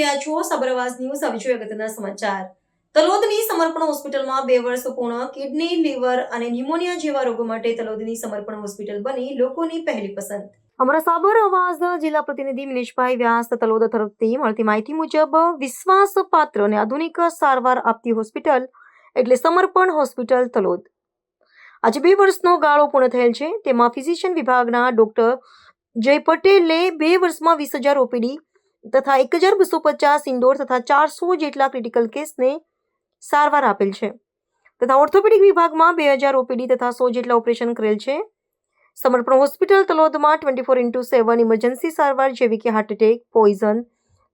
રહ્યા છો સબરવાસ ન્યૂઝ. આવી જોઈએ અગત્યના સમાચાર. તલોદની સમર્પણ હોસ્પિટલમાં 2 વર્ષ પૂર્ણ. કિડની, લીવર અને ન્યુમોનિયા જેવા રોગો માટે તલોદની સમર્પણ હોસ્પિટલ બની લોકોની પહેલી પસંદ. અમારા સબરવાસ જિલ્લા પ્રતિનિધિ મિનેશભાઈ વ્યાસ તલોદ તરફથી મળતી માહિતી મુજબ વિશ્વાસપાત્ર અને આધુનિક સારવાર આપતી હોસ્પિટલ એટલે સમર્પણ હોસ્પિટલ તલોદ. આજે 2 વર્ષનો ગાળો પૂર્ણ થયેલ છે. તેમાં ફિઝિશિયન વિભાગના ડોક્ટર જય પટેલે 2 વર્ષમાં 20,000 ઓપીડી તથા 1,250 ઇન્ડોર તથા 400 જેટલા ક્રિટિકલ કેસને સારવાર આપેલ છે તથા ઓર્થોપેડિક વિભાગમાં 2,000 ઓપીડી તથા 100 જેટલા ઓપરેશન કરેલ છે. સમર્પણ હોસ્પિટલ તલોદમાં 24/7 ઇમરજન્સી સારવાર જેવી કે હાર્ટ એટેક, પોઈઝન,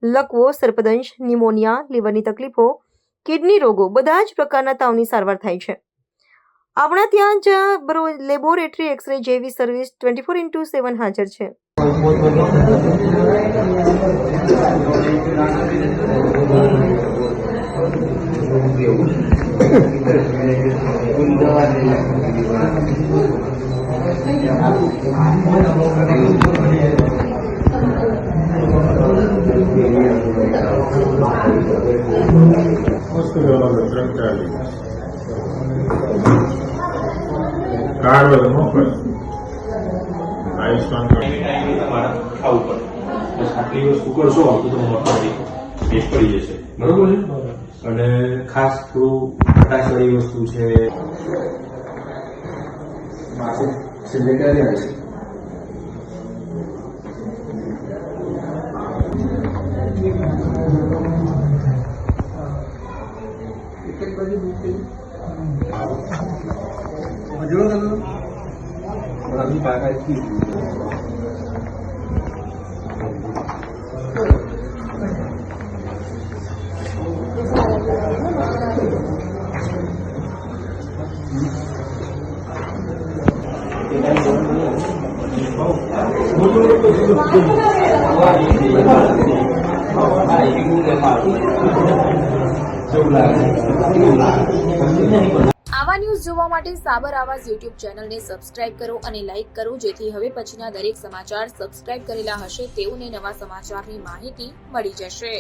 લકવો, સર્પદંશ, ન્યુમોનિયા, લીવરની તકલીફો, કિડની રોગો બધા જ પ્રકારના તાવની સારવાર થાય છે. આપણા ત્યાં જ લેબોરેટરી, એક્સરે જેવી સર્વિસ 24/7 હાજર છે. કાર્ડ વગર મોકલ આયુષ્માન કાર્ડ ખાવું પડે બસ આટલી વસ્તુ કરશો તો તમને ઓટોમેટિક ટેસ્ટ પડી જશે. બરોબર છે. અને ખાસ થોડું ખટાશવાળી વસ્તુ છે. છેલ્લે ક્યારે આવે છે? આવા ન્યૂઝ જોવા માટે સાબર આવાઝ યુટ્યુબ ચેનલને સબસ્ક્રાઇબ કરો અને લાઇક કરો, જેથી હવે પછીના દરેક સમાચાર સબસ્ક્રાઇબ કરેલા હશે તેઓને નવા સમાચારની માહિતી મળી જશે.